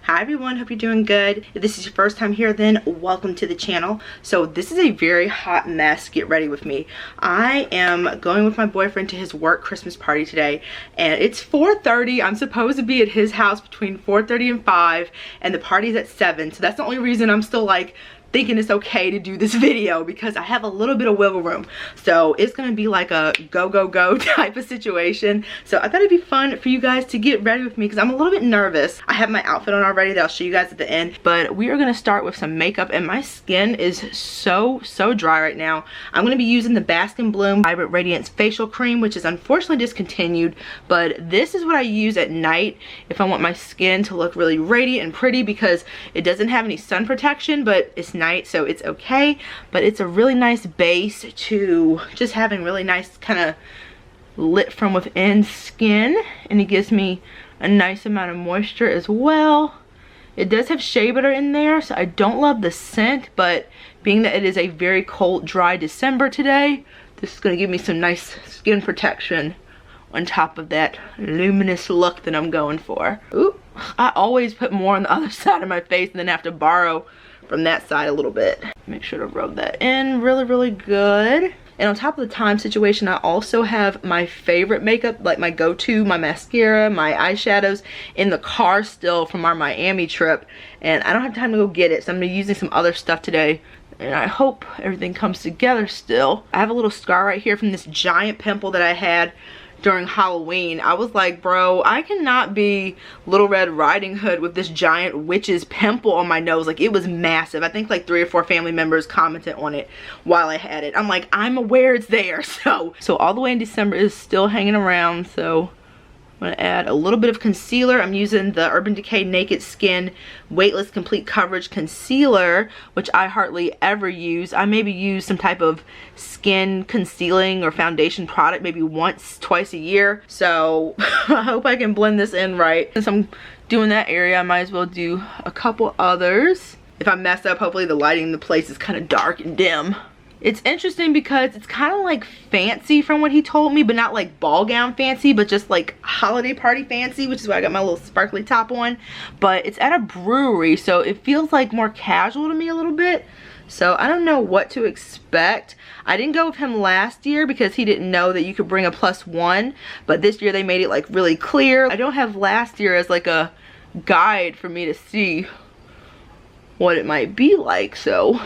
Hi everyone, hope you're doing good. If this is your first time here, then welcome to the channel. So this is a very hot mess. Get ready with me. I am going with my boyfriend to his work Christmas party today, and it's 4:30. I'm supposed to be at his house between 4:30 and 5, and the party's at 7. So that's the only reason I'm still like thinking it's okay to do this video, because I have a little bit of wiggle room. So it's gonna be like a go go go type of situation. So I thought it'd be fun for you guys to get ready with me, because I'm a little bit nervous. I have my outfit on already that I'll show you guys at the end, but we are gonna start with some makeup, and my skin is so dry right now. I'm gonna be using the Bask & Bloom Vibrant Radiance Facial Cream, which is unfortunately discontinued, but this is what I use at night if I want my skin to look really radiant and pretty, because it doesn't have any sun protection, but it's night, so it's okay. But it's a really nice base to just having really nice kind of lit from within skin, and it gives me a nice amount of moisture as well. It does have shea butter in there, so I don't love the scent, but being that it is a very cold, dry December today, this is going to give me some nice skin protection on top of that luminous look that I'm going for. Ooh, I always put more on the other side of my face and then have to borrow from that side a little bit. Make sure to rub that in really good. And on top of the time situation, I also have my favorite makeup, like my go-to, my mascara, my eyeshadows in the car still from our Miami trip, and I don't have time to go get it, so I'm gonna be using some other stuff today, and I hope everything comes together still. I have a little scar right here from this giant pimple that I had during Halloween. I was like, bro, I cannot be Little Red Riding Hood with this giant witch's pimple on my nose. Like, it was massive. I think like 3 or 4 family members commented on it while I had it. I'm like, I'm aware it's there. So all the way in December is still hanging around. So I'm gonna add a little bit of concealer. I'm using the Urban Decay Naked Skin Weightless Complete Coverage Concealer, which I hardly ever use. I maybe use some type of skin concealing or foundation product maybe once, twice a year. So I hope I can blend this in right. Since I'm doing that area, I might as well do a couple others. If I mess up, hopefully the lighting in the place is kind of dark and dim. It's interesting because it's kind of like fancy from what he told me, but not like ball gown fancy, but just like holiday party fancy, which is why I got my little sparkly top on. But it's at a brewery, so it feels like more casual to me a little bit. So I don't know what to expect. I didn't go with him last year because he didn't know that you could bring a +1, but this year they made it like really clear. I don't have last year as like a guide for me to see what it might be like, so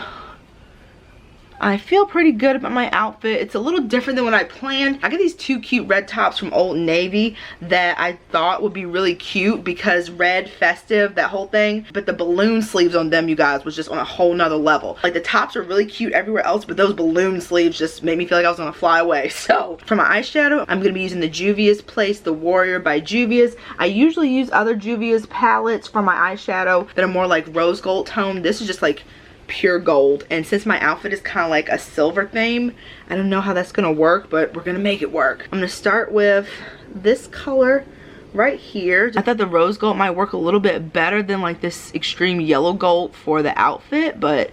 I feel pretty good about my outfit. It's a little different than what I planned. I got these 2 cute red tops from Old Navy that I thought would be really cute because red, festive, that whole thing. But the balloon sleeves on them, you guys, was just on a whole nother level. Like, the tops are really cute everywhere else, but those balloon sleeves just made me feel like I was gonna fly away. So for my eyeshadow, I'm gonna be using the Juvia's Place, the Warrior by Juvia's. I usually use other Juvia's palettes for my eyeshadow that are more like rose gold tone. This is just like pure gold, and since my outfit is kind of like a silver theme, I don't know how that's gonna work, but we're gonna make it work. I'm gonna start with this color right here. I thought the rose gold might work a little bit better than like this extreme yellow gold for the outfit, but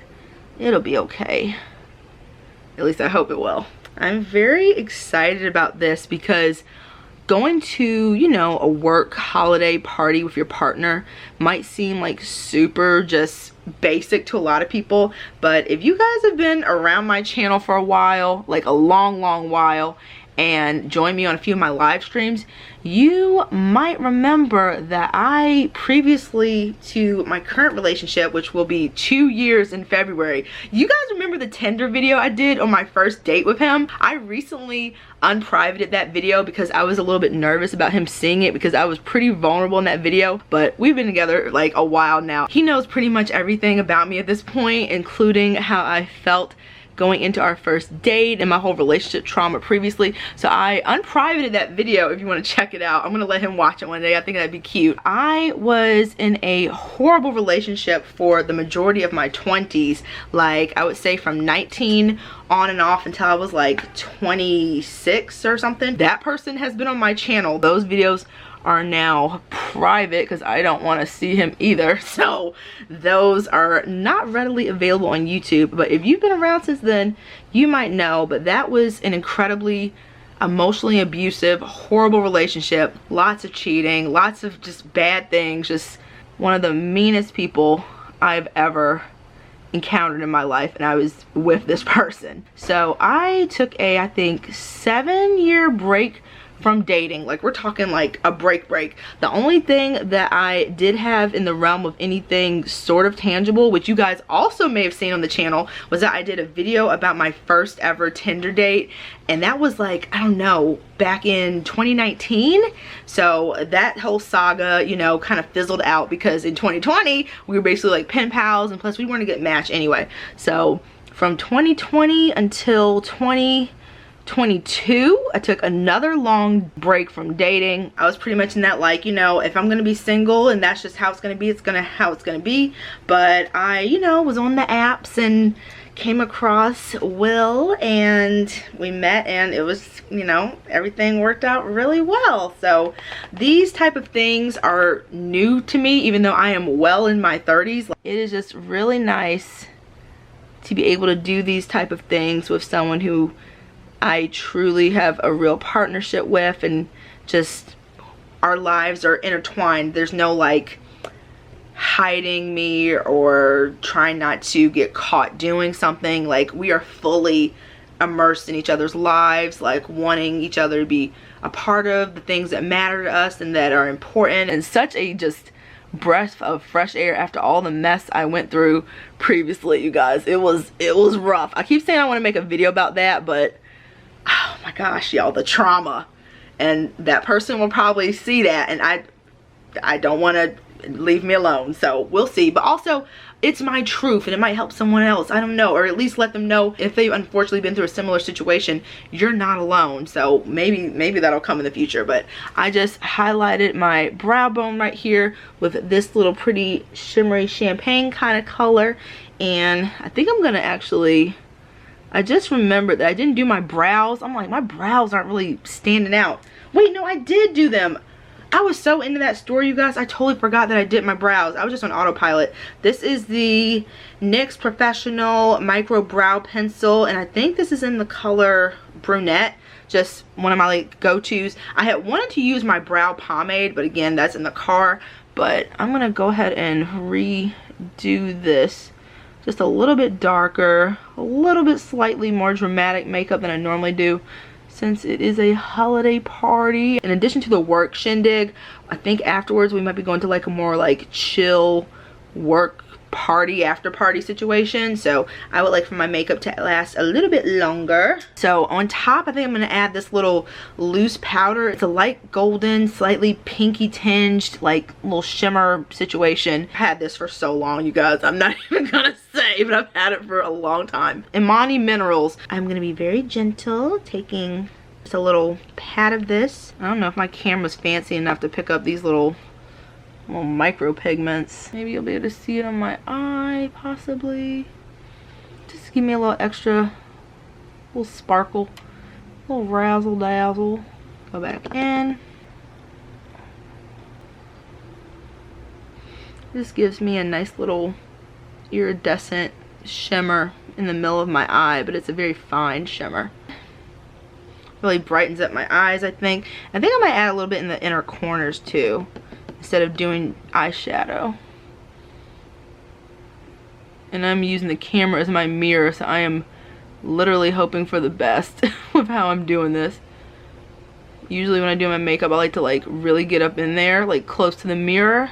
it'll be okay. At least I hope it will. I'm very excited about this because going to, you know, a work holiday party with your partner might seem like super just basic to a lot of people, but if you guys have been around my channel for a while, like a long while, and join me on a few of my live streams, you might remember that I previously to my current relationship, which will be 2 years in February, you guys remember the Tinder video I did on my first date with him? I recently unprivated that video because I was a little bit nervous about him seeing it, because I was pretty vulnerable in that video, but we've been together like a while now. He knows pretty much everything about me at this point, including how I felt going into our first date and my whole relationship trauma previously. So I unprivated that video if you want to check it out. I'm gonna let him watch it one day. I think that'd be cute. I was in a horrible relationship for the majority of my 20s, like I would say from 19 on and off until I was like 26 or something. That person has been on my channel. Those videos are now private because I don't want to see him either, so those are not readily available on YouTube. But if you've been around since then, you might know. But that was an incredibly emotionally abusive, horrible relationship. Lots of cheating, lots of just bad things, just one of the meanest people I've ever encountered in my life, and I was with this person. So I took a, I think, 7-year break from dating. Like, we're talking like a break. The only thing that I did have in the realm of anything sort of tangible, which you guys also may have seen on the channel, was that I did a video about my first ever Tinder date, and that was like, I don't know, back in 2019. So that whole saga, you know, kind of fizzled out because in 2020 we were basically like pen pals, and plus we weren't a good match anyway. So from 2020 until 2022, I took another long break from dating. I was pretty much in that, like, you know, if I'm gonna be single and that's just how it's gonna be, it's how it's gonna be. But I, you know, was on the apps and came across Will, and we met, and it was, you know, everything worked out really well. So these type of things are new to me, even though I am well in my 30s. It is just really nice to be able to do these type of things with someone who I truly have a real partnership with, and just our lives are intertwined. There's no like hiding me or trying not to get caught doing something. Like, we are fully immersed in each other's lives, like wanting each other to be a part of the things that matter to us and that are important. And such a just breath of fresh air after all the mess I went through previously, you guys. It was rough. I keep saying I want to make a video about that, but oh my gosh, y'all, the trauma. And that person will probably see that, and I don't want to leave me alone, so we'll see. But also, it's my truth, and it might help someone else, I don't know, or at least let them know if they've unfortunately been through a similar situation, you're not alone. So maybe that'll come in the future. But I just highlighted my brow bone right here with this little pretty shimmery champagne kind of color, and I think I'm gonna actually, I just remembered that I didn't do my brows. I'm like, my brows aren't really standing out. Wait, no, I did do them. I was so into that story, you guys, I totally forgot that I did my brows. I was just on autopilot. This is the NYX Professional Micro Brow Pencil, and I think this is in the color Brunette. Just one of my like go-tos. I had wanted to use my brow pomade, but again, that's in the car. But I'm gonna go ahead and redo this. Just a little bit darker, a little bit slightly more dramatic makeup than I normally do, since it is a holiday party. In addition to the work shindig, I think afterwards we might be going to like a more like chill work party, after party situation. So I would like for my makeup to last a little bit longer. So on top, I think I'm going to add this little loose powder. It's a light golden, slightly pinky tinged, like little shimmer situation. I had this for so long, you guys, I'm not even gonna say, but I've had it for a long time. Imani Minerals. I'm going to be very gentle, taking just a little pat of this. I don't know if my camera's fancy enough to pick up these little micro pigments. Maybe you'll be able to see it on my eye, possibly. Just give me a little extra, little sparkle, little razzle dazzle. Go back in. This gives me a nice little iridescent shimmer in the middle of my eye, but it's a very fine shimmer. Really brightens up my eyes, I think. I think I might add a little bit in the inner corners too, instead of doing eyeshadow. And I'm using the camera as my mirror, so I am literally hoping for the best with how I'm doing this. Usually when I do my makeup, I like to like really get up in there, like close to the mirror,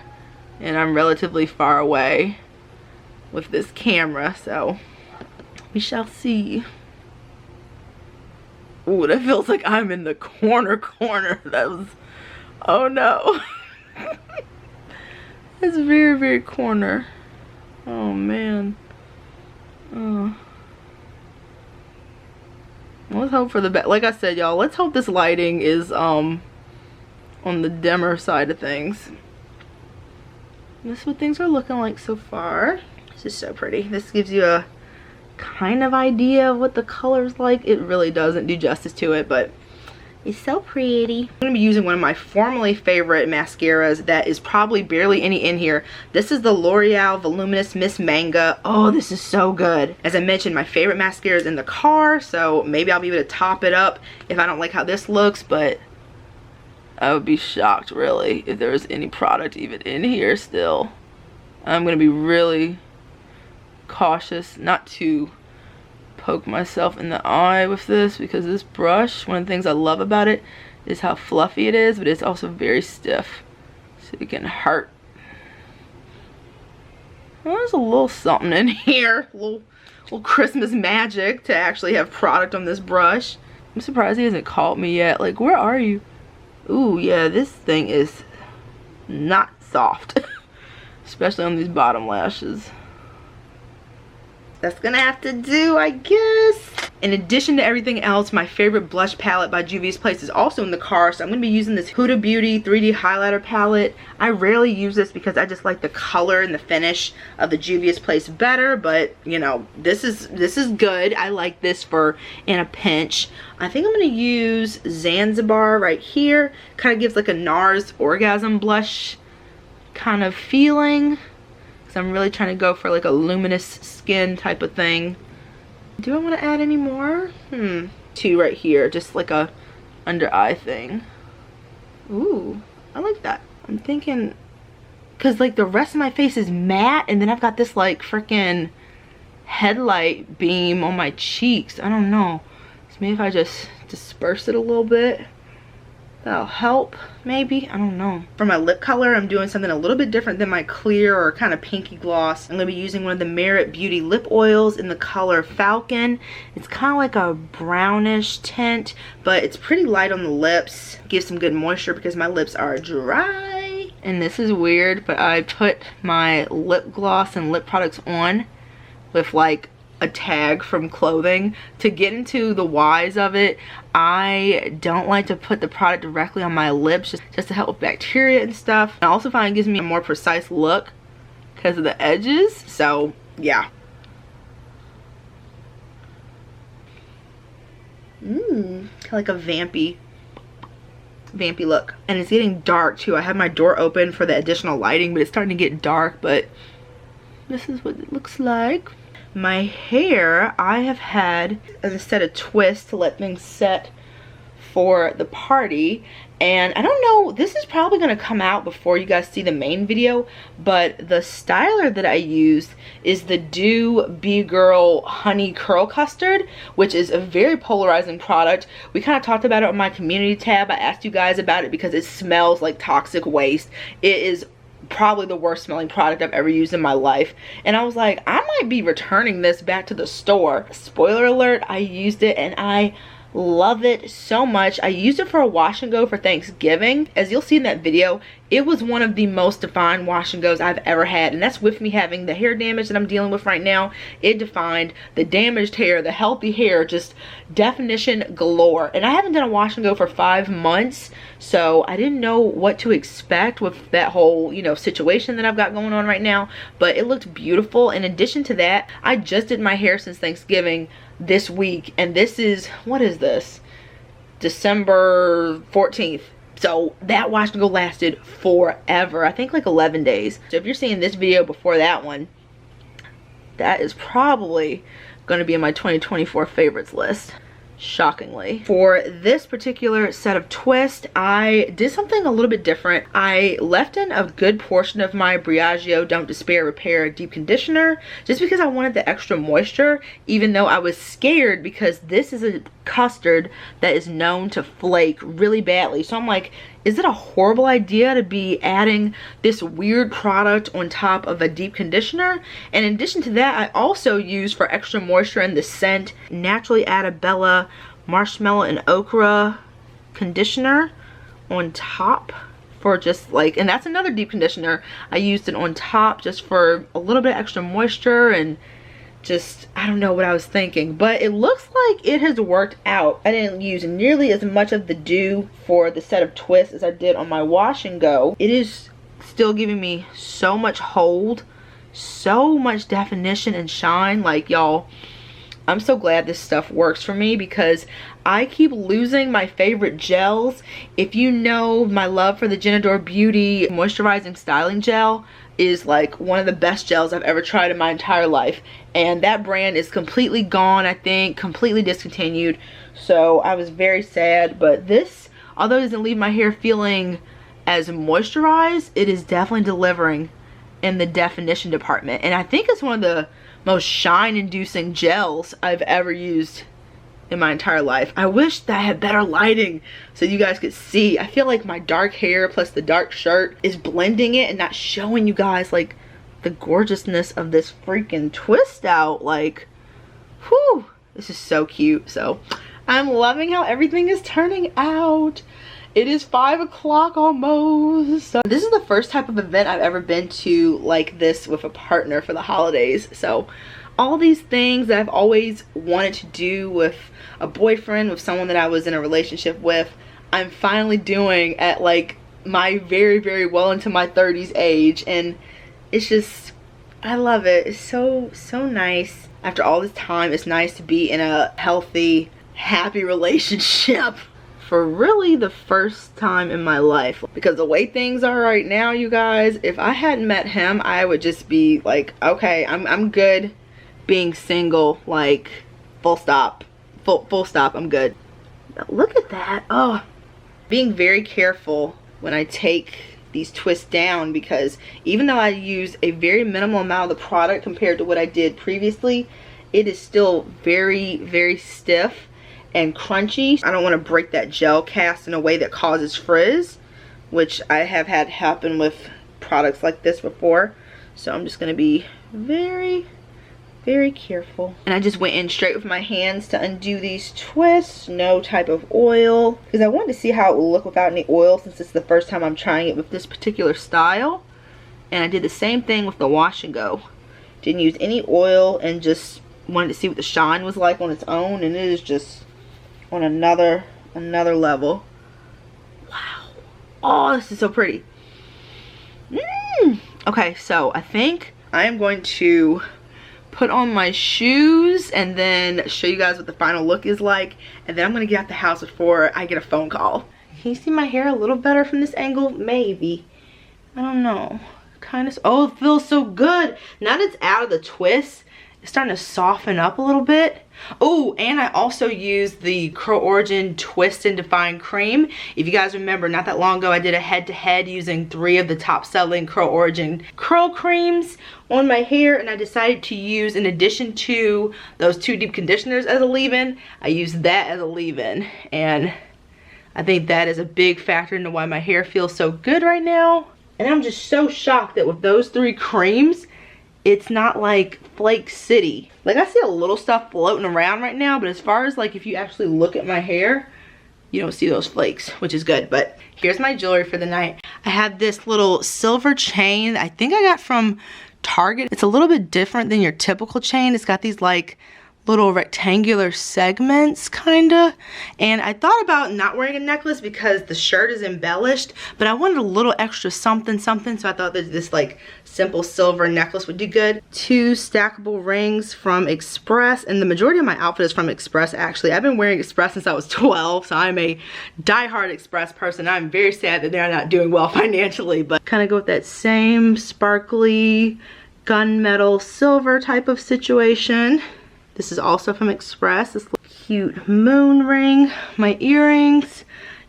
and I'm relatively far away with this camera, so we shall see. Ooh, that feels like I'm in the corner. That was, oh no. It's very, very corner. Oh man. Oh. Let's hope for the best. Like I said, y'all, let's hope this lighting is on the dimmer side of things. This is what things are looking like so far. This is so pretty. This gives you a kind of idea of what the color's like. It really doesn't do justice to it, but it's so pretty. I'm going to be using one of my formerly favorite mascaras that is probably barely any in here. This is the L'Oreal Voluminous Miss Manga. Oh, this is so good. As I mentioned, my favorite mascara is in the car, so maybe I'll be able to top it up if I don't like how this looks, but I would be shocked really if there was any product even in here still. I'm gonna be really cautious not to poke myself in the eye with this, because this brush, one of the things I love about it is how fluffy it is, but it's also very stiff, so it can hurt. Well, there's a little something in here, a little Christmas magic to actually have product on this brush. I'm surprised he hasn't called me yet. Like, where are you? Ooh, yeah, this thing is not soft, especially on these bottom lashes. That's gonna have to do, I guess. In addition to everything else, my favorite blush palette by Juvia's Place is also in the car, so I'm gonna be using this Huda Beauty 3D highlighter palette. I rarely use this because I just like the color and the finish of the Juvia's Place better, but you know, this is good. I like this for in a pinch. I think I'm gonna use Zanzibar right here. Kind of gives like a NARS Orgasm blush kind of feeling. I'm really trying to go for like a luminous skin type of thing. Do I want to add any more? Two right here, just like a under eye thing. Ooh, I like that. I'm thinking, cause like the rest of my face is matte, and then I've got this like freaking headlight beam on my cheeks. I don't know. So maybe if I just disperse it a little bit, that'll help, maybe. I don't know. For my lip color, I'm doing something a little bit different than my clear or kind of pinky gloss. I'm going to be using one of the Merit Beauty lip oils in the color Falcon. It's kind of like a brownish tint, but it's pretty light on the lips. Gives some good moisture because my lips are dry. And this is weird, but I put my lip gloss and lip products on with like a tag from clothing. To get into the whys of it, I don't like to put the product directly on my lips just to help with bacteria and stuff. I also find it gives me a more precise look because of the edges, so yeah. Kind of like a vampy look. And it's getting dark too. I have my door open for the additional lighting, but it's starting to get dark, but this is what it looks like. My hair, I have had as a set of twists to let things set for the party, and I don't know, this is probably going to come out before you guys see the main video, but the styler that I used is the Do Be Girl Honey Curl Custard, which is a very polarizing product. We kind of talked about it on my community tab. I asked you guys about it because it smells like toxic waste. It is probably the worst smelling product I've ever used in my life, and I was like, I might be returning this back to the store. Spoiler alert, I used it and I love it so much. I used it for a wash and go for Thanksgiving. As you'll see in that video, it was one of the most defined wash and goes I've ever had, and that's with me having the hair damage that I'm dealing with right now. It defined the damaged hair, the healthy hair, just definition galore. And I haven't done a wash and go for 5 months, so I didn't know what to expect with that whole, you know, situation that I've got going on right now, but it looked beautiful. In addition to that, I just did my hair since Thanksgiving this week, and this is, what is this, December 14th. So that wash and go lasted forever. I think like 11 days. So if you're seeing this video before that one, that is probably going to be in my 2024 favorites list. Shockingly. For this particular set of twists, I did something a little bit different. I left in a good portion of my Briogeo Don't Despair Repair Deep Conditioner just because I wanted the extra moisture, even though I was scared because this is a custard that is known to flake really badly. So I'm like, is it a horrible idea to be adding this weird product on top of a deep conditioner? And in addition to that, I also used for extra moisture in the scent Na-Truly Adabella Marshmallow and Okra conditioner on top for just like, and that's another deep conditioner. I used it on top just for a little bit extra moisture, and just, I don't know what I was thinking, but it looks like it has worked out. I didn't use nearly as much of the dew for the set of twists as I did on my wash and go. It is still giving me so much hold, so much definition and shine. Like, y'all, I'm so glad this stuff works for me because I keep losing my favorite gels. If you know my love for the Genador Beauty Moisturizing Styling Gel is like one of the best gels I've ever tried in my entire life, and that brand is completely gone, I think, completely discontinued. So I was very sad, but this although it doesn't leave my hair feeling as moisturized, it is definitely delivering in the definition department. And I think it's one of the most shine inducing gels I've ever used in my entire life. I wish that I had better lighting so you guys could see. I feel like my dark hair plus the dark shirt is blending it and not showing you guys like the gorgeousness of this freaking twist out. Like, whew, this is so cute. So I'm loving how everything is turning out. It is 5 o'clock almost. So this is the first type of event I've ever been to like this with a partner for the holidays. So all these things that I've always wanted to do with a boyfriend, with someone that I was in a relationship with, I'm finally doing at like my very, very well into my 30s age. And it's just, I love it. It's so nice. After all this time, it's nice to be in a healthy, happy relationship for really the first time in my life. Because the way things are right now, you guys, if I hadn't met him, I would just be like, okay, I'm good being single, like full stop. Full stop, I'm good. Look at that. Oh, being very careful when I take these twists down, because even though I use a very minimal amount of the product compared to what I did previously, it is still very, very stiff and crunchy. I don't want to break that gel cast in a way that causes frizz, which I have had happen with products like this before. So I'm just going to be very, very careful. And I just went in straight with my hands to undo these twists. No type of oil, because I wanted to see how it will look without any oil, since it's the first time I'm trying it with this particular style. And I did the same thing with the wash and go. Didn't use any oil and just wanted to see what the shine was like on its own, and it is just on another level. Wow. Oh, this is so pretty. Okay, so I think I am going to put on my shoes and then show you guys what the final look is like, and then I'm gonna get out the house before I get a phone call. Can you see my hair a little better from this angle? Maybe. I don't know. Kind of. Oh, it feels so good. Now that it's out of the twist, it's starting to soften up a little bit. Oh, and I also used the Curl Origin Twist and Define Cream. If you guys remember, not that long ago, I did a head-to-head using 3 of the top-selling Curl Origin curl creams on my hair, and I decided to use, in addition to those 2 deep conditioners as a leave-in, I used that as a leave-in. And I think that is a big factor into why my hair feels so good right now. And I'm just so shocked that with those 3 creams, it's not like Flake City. Like, I see a little stuff floating around right now, but as far as like if you actually look at my hair, you don't see those flakes, which is good. But here's my jewelry for the night. I have this little silver chain I think I got from Target. It's a little bit different than your typical chain. It's got these like little rectangular segments kinda, and I thought about not wearing a necklace because the shirt is embellished, but I wanted a little extra something, so I thought that this like simple silver necklace would do good. 2 stackable rings from Express, and the majority of my outfit is from Express. Actually, I've been wearing Express since I was 12, so I'm a diehard Express person. I'm very sad that they're not doing well financially, but kind of go with that same sparkly gunmetal silver type of situation. This is also from Express, this little cute moon ring. My earrings.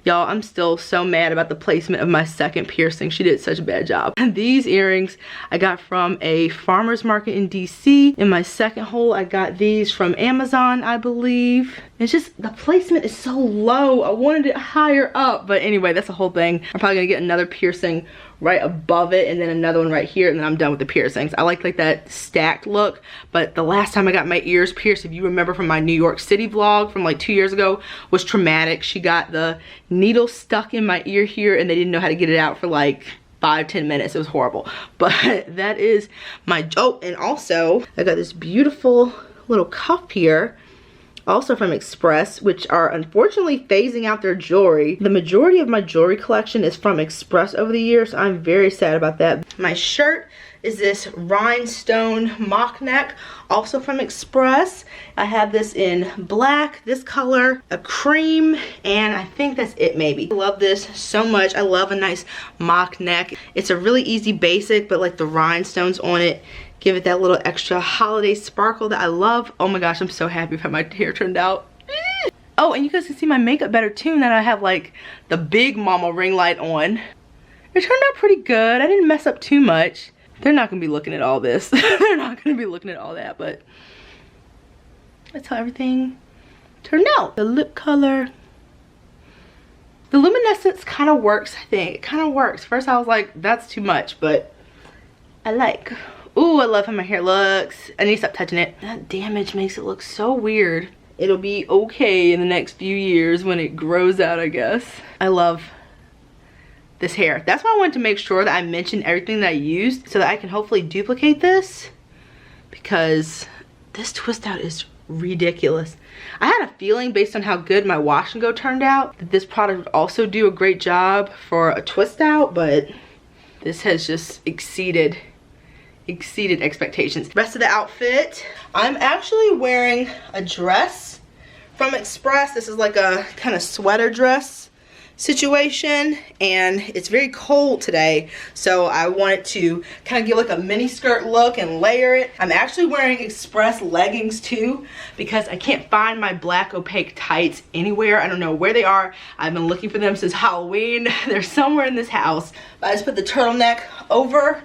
Y'all, I'm still so mad about the placement of my second piercing. She did such a bad job. These earrings I got from a farmer's market in DC. In my second hole, I got these from Amazon, I believe. It's just, the placement is so low. I wanted it higher up. But anyway, that's the whole thing. I'm probably gonna get another piercing right above it, and then another one right here, and then I'm done with the piercings. I like that stacked look, but the last time I got my ears pierced, if you remember from my New York City vlog from like 2 years ago, was traumatic. She got the needle stuck in my ear here, and they didn't know how to get it out for like 5-10 minutes. It was horrible. But that is my, oh, and also I got this beautiful little cuff here, also from Express, which are unfortunately phasing out their jewelry. The majority of my jewelry collection is from Express over the years, so I'm very sad about that. My shirt is this rhinestone mock neck, also from Express. I have this in black, this color, a cream, and I think that's it maybe. I love this so much. I love a nice mock neck. It's a really easy basic, but like the rhinestones on it give it that little extra holiday sparkle that I love. Oh my gosh, I'm so happy with how my hair turned out. Oh, and you guys can see my makeup better too now that I have like the big mama ring light on. It turned out pretty good. I didn't mess up too much. They're not gonna be looking at all this. They're not gonna be looking at all that, but that's how everything turned out. The lip color, the luminescence kind of works, I think. It kind of works. First I was like, that's too much, but I like. Ooh, I love how my hair looks. I need to stop touching it. That damage makes it look so weird. It'll be okay in the next few years when it grows out, I guess. I love this hair. That's why I wanted to make sure that I mentioned everything that I used so that I can hopefully duplicate this, because this twist out is ridiculous. I had a feeling based on how good my wash and go turned out that this product would also do a great job for a twist out, but this has just exceeded expectations. Rest of the outfit, I'm actually wearing a dress from Express. This is like a kind of sweater dress situation, and it's very cold today, so I wanted to kind of give like a mini skirt look and layer it. I'm actually wearing Express leggings too because I can't find my black opaque tights anywhere. I don't know where they are. I've been looking for them since Halloween. They're somewhere in this house, but I just put the turtleneck over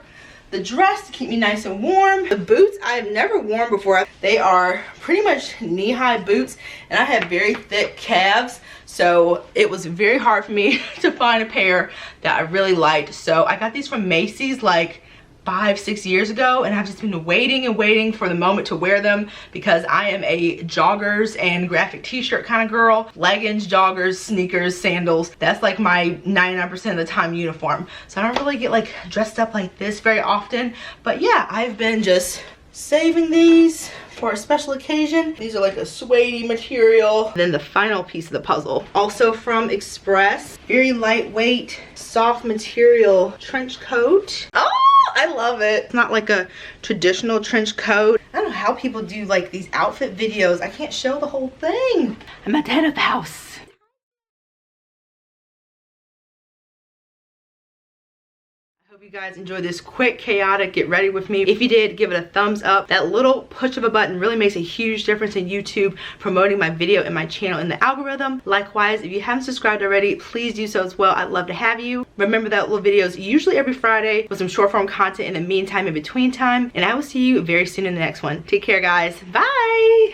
the dress to keep me nice and warm. The boots I've never worn before. They are pretty much knee-high boots, and I have very thick calves, so it was very hard for me to find a pair that I really liked. So I got these from Macy's like 5-6 years ago, and I've just been waiting and waiting for the moment to wear them because I am a joggers and graphic t-shirt kind of girl. Leggings, joggers, sneakers, sandals. That's like my 99% of the time uniform. So I don't really get like dressed up like this very often. But yeah, I've been just saving these for a special occasion. These are like a suede material. Then the final piece of the puzzle, also from Express, very lightweight, soft material trench coat. Oh, I love it. It's not like a traditional trench coat. I don't know how people do like these outfit videos. I can't show the whole thing. I'm at the head of the house. I hope you guys enjoyed this quick, chaotic get ready with me. If you did, give it a thumbs up. That little push of a button really makes a huge difference in YouTube promoting my video and my channel in the algorithm. Likewise, if you haven't subscribed already, please do so as well. I'd love to have you. Remember that little videos usually every Friday with some short form content in the meantime, in between time. And I will see you very soon in the next one. Take care, guys. Bye.